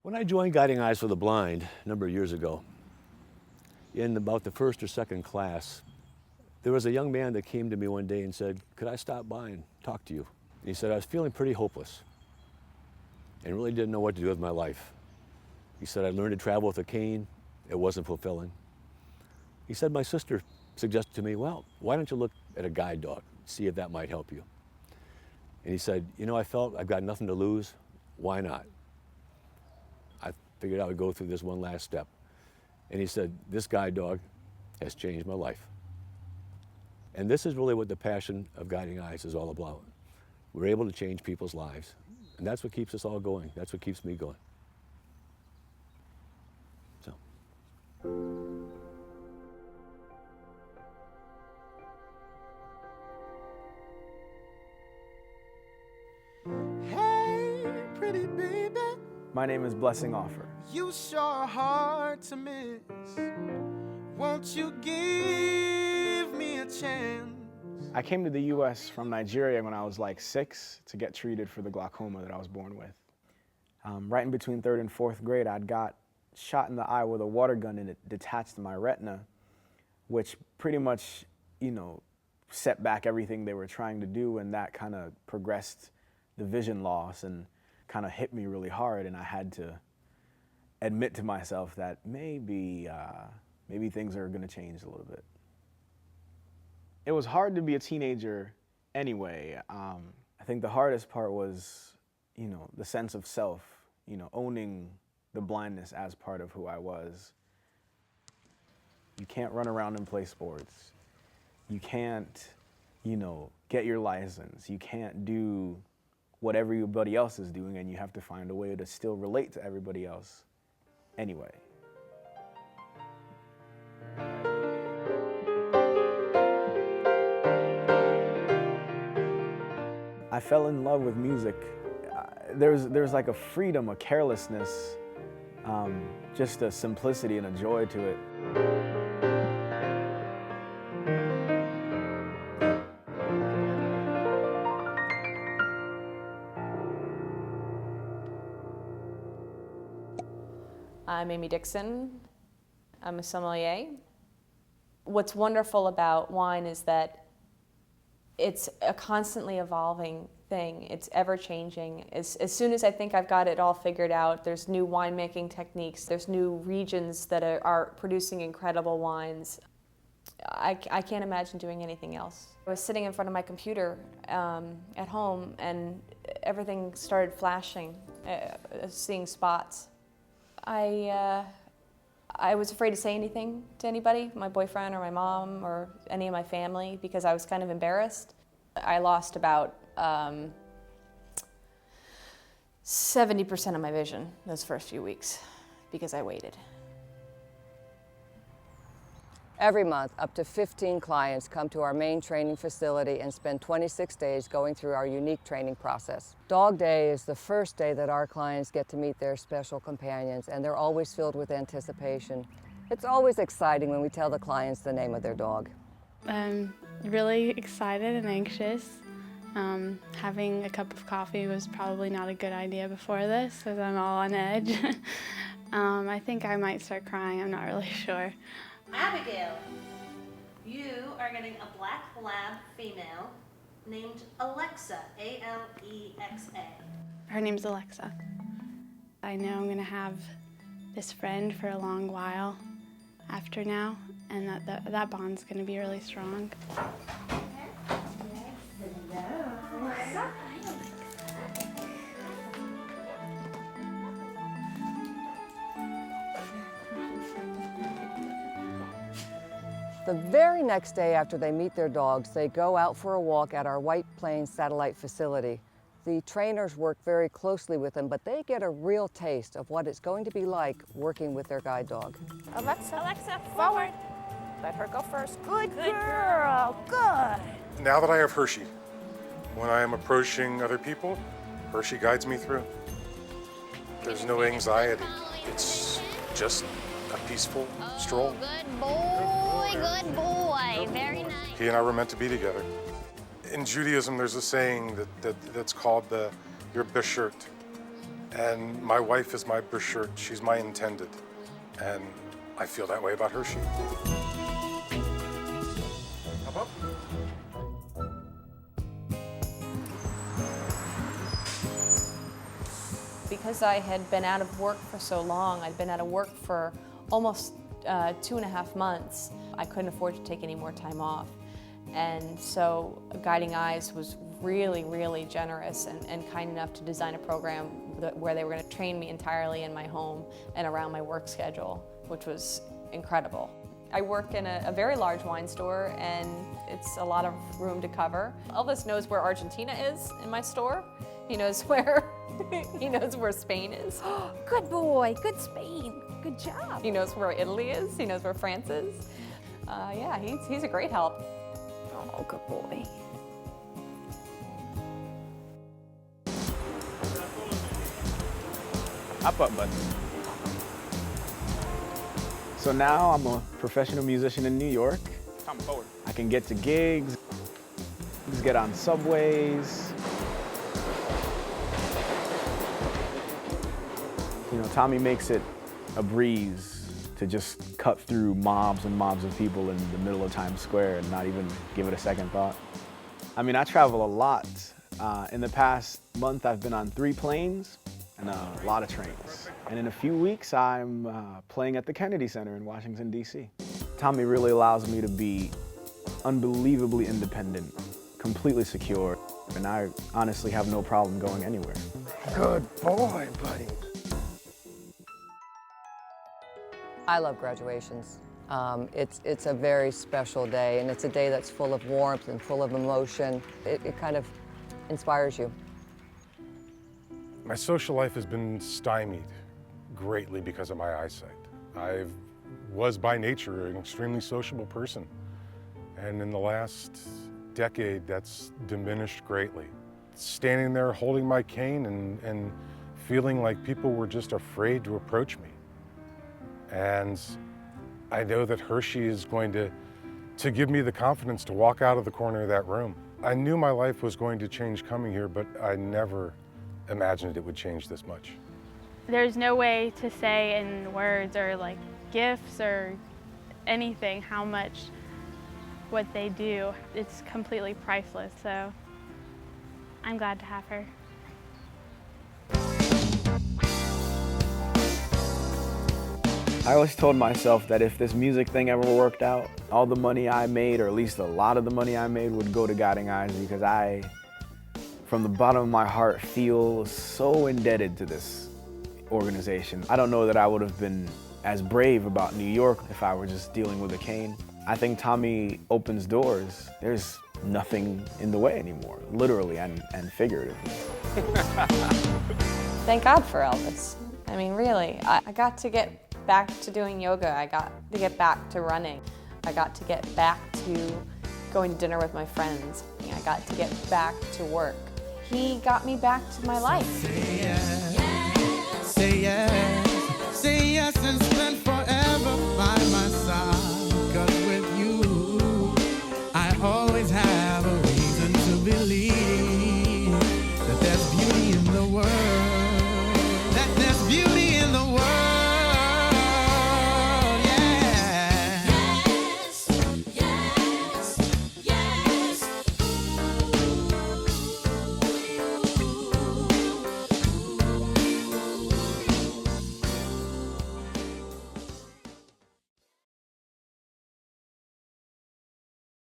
When I joined Guiding Eyes for the Blind a number of years ago, in about the first or second class, there was a young man that came to me one day and said, "Could I stop by and talk to you?" And he said, "I was feeling pretty hopeless and really didn't know what to do with my life." He said, "I learned to travel with a cane. It wasn't fulfilling." He said, "My sister suggested to me, well, why don't you look at a guide dog, see if that might help you?" And he said, "You know, I felt I've got nothing to lose. Why not?" I figured I would go through this one last step. And he said, "This guide dog has changed my life." And this is really what the passion of Guiding Eyes is all about. We're able to change people's lives. And that's what keeps us all going. That's what keeps me going. So. Hey, pretty baby. My name is Blessing Offer. You sure hard to miss. Won't you give me a chance? I came to the U.S. from Nigeria when I was like 6 to get treated for the glaucoma that I was born with. Right in between 3rd and 4th grade, I'd got shot in the eye with a water gun and it detached my retina, which pretty much, set back everything they were trying to do, and that kind of progressed the vision loss and kind of hit me really hard, and I had to admit to myself that maybe things are going to change a little bit. It was hard to be a teenager anyway. I think the hardest part was, the sense of self, owning the blindness as part of who I was. You can't run around and play sports. You can't, get your license. You can't do what everybody else is doing, and you have to find a way to still relate to everybody else anyway. I fell in love with music. There's like a freedom, a carelessness, just a simplicity and a joy to it. I'm Amy Dixon. I'm a sommelier. What's wonderful about wine is that it's a constantly evolving thing. It's ever changing. As soon as I think I've got it all figured out, there's new winemaking techniques, there's new regions that are producing incredible wines. I can't imagine doing anything else. I was sitting in front of my computer at home and everything started flashing, seeing spots. I was afraid to say anything to anybody, my boyfriend or my mom or any of my family, because I was kind of embarrassed. I lost about 70% of my vision those first few weeks because I waited. Every month, up to 15 clients come to our main training facility and spend 26 days going through our unique training process. Dog Day is the first day that our clients get to meet their special companions, and they're always filled with anticipation. It's always exciting when we tell the clients the name of their dog. I'm really excited and anxious. Having a cup of coffee was probably not a good idea before this, because I'm all on edge. I think I might start crying, I'm not really sure. Abigail, you are getting a black lab female named Alexa, A-L-E-X-A. Her name's Alexa. I know I'm gonna have this friend for a long while after now, and that bond's gonna be really strong. The very next day after they meet their dogs, they go out for a walk at our White Plains Satellite facility. The trainers work very closely with them, but they get a real taste of what it's going to be like working with their guide dog. Alexa, forward. Let her go first. Good girl, good. Now that I have Hershey, when I am approaching other people, Hershey guides me through. There's no anxiety. It's just a peaceful stroll. Good boy, good boy. Very nice. He and I were meant to be together. In Judaism, there's a saying that's called your beshert. And my wife is my brochure. She's my intended. And I feel that way about Hershey. Up, up. Because I had been out of work for so long, I'd been out of work for almost 2.5 months, I couldn't afford to take any more time off. And so Guiding Eyes was really, really generous and kind enough to design a program where they were going to train me entirely in my home and around my work schedule, which was incredible. I work in a very large wine store, and it's a lot of room to cover. Elvis knows where Argentina is in my store. He knows where he knows where Spain is. Good boy, good Spain, good job. He knows where Italy is. He knows where France is. Yeah, he's a great help. Oh, good boy. Hop up, bud. So now I'm a professional musician in New York. Come forward. I can get to gigs, get on subways. You know, Tommy makes it a breeze to just cut through mobs and mobs of people in the middle of Times Square and not even give it a second thought. I mean, I travel a lot. In the past month, I've been on 3 planes and a lot of trains. And in a few weeks, I'm playing at the Kennedy Center in Washington, D.C. Tommy really allows me to be unbelievably independent, completely secure, and I honestly have no problem going anywhere. Good boy, buddy. I love graduations. It's a very special day, and it's a day that's full of warmth and full of emotion. It kind of inspires you. My social life has been stymied greatly because of my eyesight. I was by nature an extremely sociable person, and in the last decade that's diminished greatly. Standing there holding my cane and feeling like people were just afraid to approach me. And I know that Hershey is going to give me the confidence to walk out of the corner of that room. I knew my life was going to change coming here, but I never imagined it would change this much. There's no way to say in words or like gifts or anything how much what they do. It's completely priceless, so I'm glad to have her. I always told myself that if this music thing ever worked out, all the money I made, or at least a lot of the money I made, would go to Guiding Eyes, because I, from the bottom of my heart, feel so indebted to this organization. I don't know that I would have been as brave about New York if I were just dealing with a cane. I think Tommy opens doors. There's nothing in the way anymore, literally and figuratively. Thank God for Elvis. I mean, really, I got to get back to doing yoga. I got to get back to running. I got to get back to going to dinner with my friends. I got to get back to work. He got me back to my life.